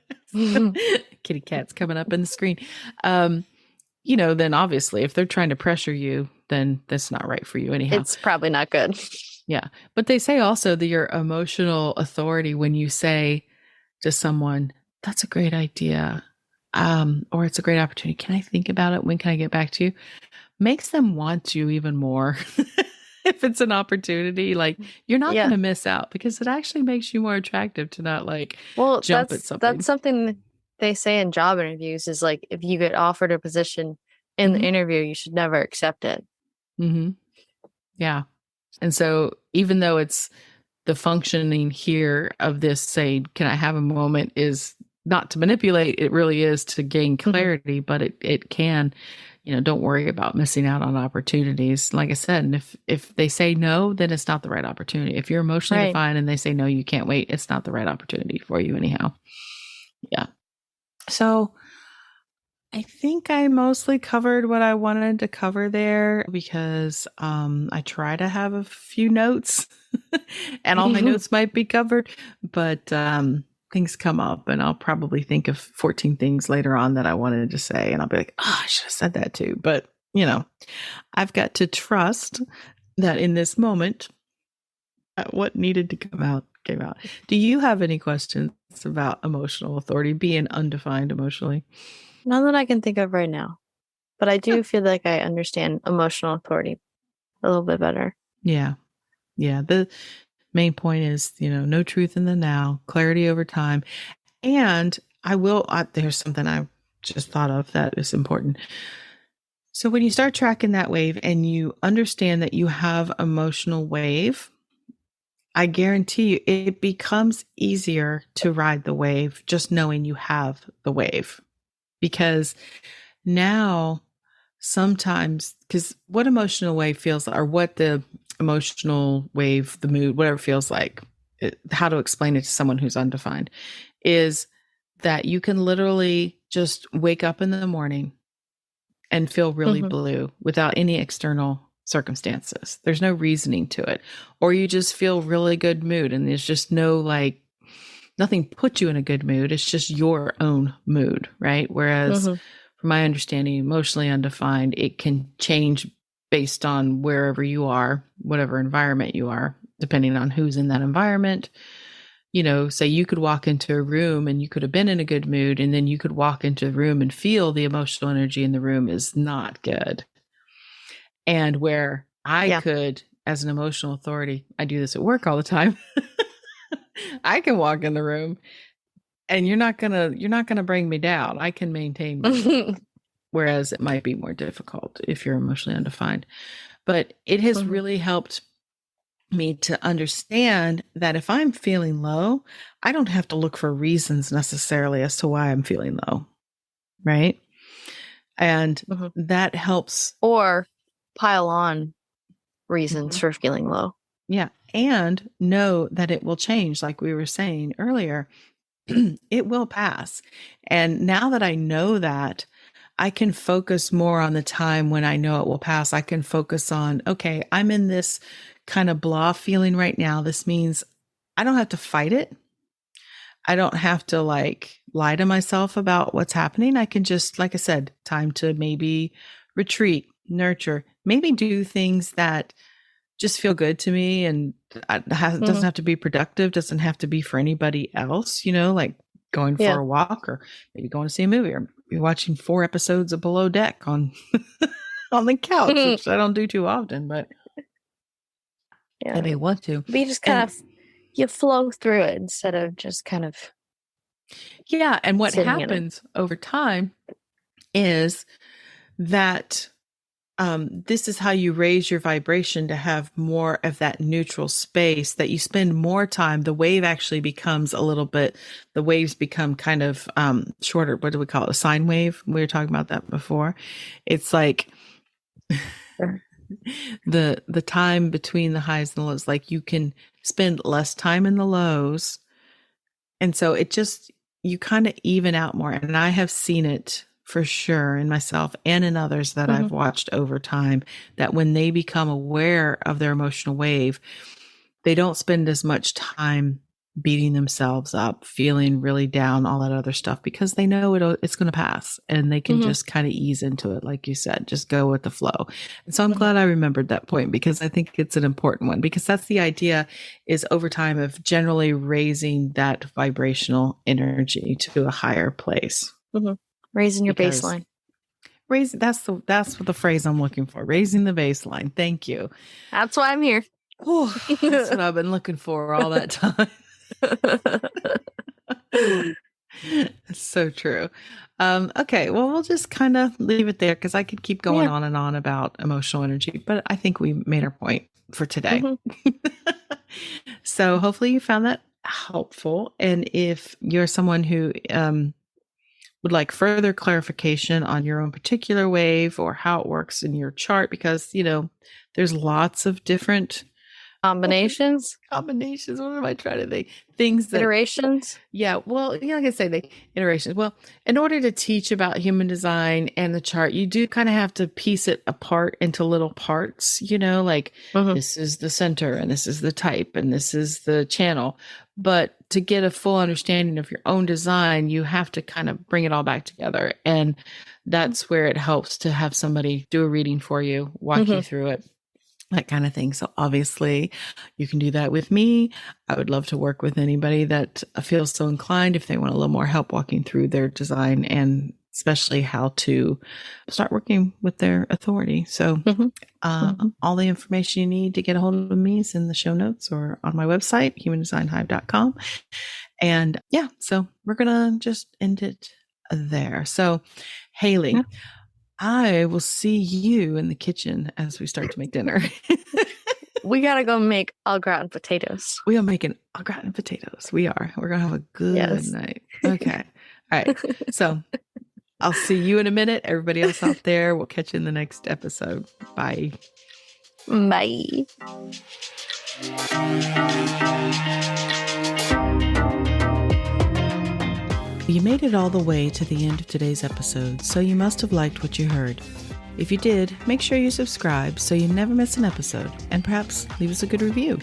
Kitty cat's coming up in the screen. You know, then obviously if they're trying to pressure you, then that's not right for you anyhow. It's probably not good. Yeah. But they say also that your emotional authority, when you say to someone, that's a great idea, or it's a great opportunity, can I think about it? When can I get back to you? Makes them want you even more. If it's an opportunity, like you're not going to miss out because it actually makes you more attractive to not like jump at something. That's something they say in job interviews is like, if you get offered a position in the interview, you should never accept it. Yeah. And so even though it's the functioning here of this, say, can I have a moment, is not to manipulate, it really is to gain clarity, but it can, you know, don't worry about missing out on opportunities. Like I said, and if they say no, then it's not the right opportunity. If you're emotionally defined and they say no, you can't wait, it's not the right opportunity for you anyhow. Yeah. So I think I mostly covered what I wanted to cover there because I try to have a few notes and all my notes might be covered, but things come up and I'll probably think of 14 things later on that I wanted to say and I'll be like, oh, I should have said that too. But, you know, I've got to trust that in this moment, what needed to come out came out. Do you have any questions about emotional authority, being undefined emotionally? None that I can think of right now, but I do feel like I understand emotional authority a little bit better. Yeah. Yeah. The main point is, you know, no truth in the now, clarity over time. And there's something I just thought of that is important. So when you start tracking that wave and you understand that you have emotional wave, I guarantee you it becomes easier to ride the wave just knowing you have the wave. Because now sometimes, because what emotional wave feels, or what the emotional wave, the mood, whatever it feels like, how to explain it to someone who's undefined, is that you can literally just wake up in the morning and feel really blue without any external circumstances. There's no reasoning to it. Or you just feel really good mood and there's just no like, nothing puts you in a good mood. It's just your own mood, right? Whereas from my understanding, emotionally undefined, it can change based on wherever you are, whatever environment you are, depending on who's in that environment. You know, say you could walk into a room and you could have been in a good mood, and then you could walk into the room and feel the emotional energy in the room is not good. And where I could, as an emotional authority, I do this at work all the time. I can walk in the room and you're not gonna bring me down. I can maintain my whereas it might be more difficult if you're emotionally undefined. But it has Mm-hmm. really helped me to understand that if I'm feeling low, I don't have to look for reasons necessarily as to why I'm feeling low, right? And Mm-hmm. that helps. Or pile on reasons Mhm. for feeling low. Yeah. And know that it will change, like we were saying earlier. It will pass. And now that I know that, I can focus more on the time when I know it will pass. I can focus on, okay, I'm in this kind of blah feeling right now. This means I don't have to fight it. I don't have to like lie to myself about what's happening. I can just, like I said, time to maybe retreat, nurture, maybe do things that just feel good to me and doesn't Mm-hmm. have to be productive, doesn't have to be for anybody else, like going for Yeah. a walk or maybe going to see a movie or maybe watching 4 episodes of Below Deck on on the couch, which I don't do too often, but I Yeah. may want to. But you just kind And of you flow through it instead of just kind of yeah, and what sitting in it. happens over time is that this is how you raise your vibration to have more of that neutral space that you spend more time. The wave actually becomes a little bit, the waves become kind of shorter. What do we call it? A sine wave. We were talking about that before. It's like Sure. the time between the highs and the lows, like you can spend less time in the lows. And so it just, you kind of even out more. And I have seen it for sure in myself and in others that Mm-hmm. I've watched over time, that when they become aware of their emotional wave, they don't spend as much time beating themselves up, feeling really down, all that other stuff, because they know it's going to pass and they can Mm-hmm. just kind of ease into it. Like you said, just go with the flow. And so I'm Mm-hmm. glad I remembered that point because I think it's an important one, because that's the idea, is over time of generally raising that vibrational energy to a higher place. Mm-hmm. Raising your Because baseline. that's what the phrase I'm looking for. Raising the baseline. Thank you. That's why I'm here. Oh, that's what I've been looking for all that time. It's so true. Okay, well, we'll just kind of leave it there because I could keep going Yeah. on and on about emotional energy, but I think we made our point for today. Mm-hmm. So hopefully you found that helpful. And if you're someone who would like further clarification on your own particular wave or how it works in your chart, because, there's lots of different Combinations, combinations. What am I trying to think? Things that, iterations. yeah, well, like I say, the iterations. Well, in order to teach about human design and the chart, you do kind of have to piece it apart into little parts, like Mm-hmm. this is the center and this is the type and this is the channel. But to get a full understanding of your own design, you have to kind of bring it all back together. And that's where it helps to have somebody do a reading for you, walk you Mm-hmm. through it, that kind of thing. So obviously you can do that with me. I would love to work with anybody that feels so inclined if they want a little more help walking through their design, and especially how to start working with their authority. So Mm-hmm. Mm-hmm. all the information you need to get a hold of me is in the show notes or on my website, humandesignhive.com. And yeah, so we're going to just end it there. So Haley, Yeah. I will see you in the kitchen as we start to make dinner. We gotta go make au gratin potatoes. We are making au gratin potatoes. We are. We're going to have a good Yes. night. Okay. All right. So I'll see you in a minute. Everybody else out there, we'll catch you in the next episode. Bye. Bye. You made it all the way to the end of today's episode, so you must have liked what you heard. If you did, make sure you subscribe so you never miss an episode, and perhaps leave us a good review.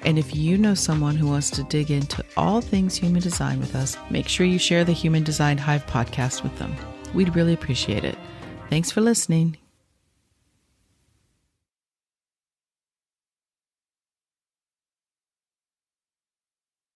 And if you know someone who wants to dig into all things human design with us, make sure you share the Human Design Hive podcast with them. We'd really appreciate it. Thanks for listening.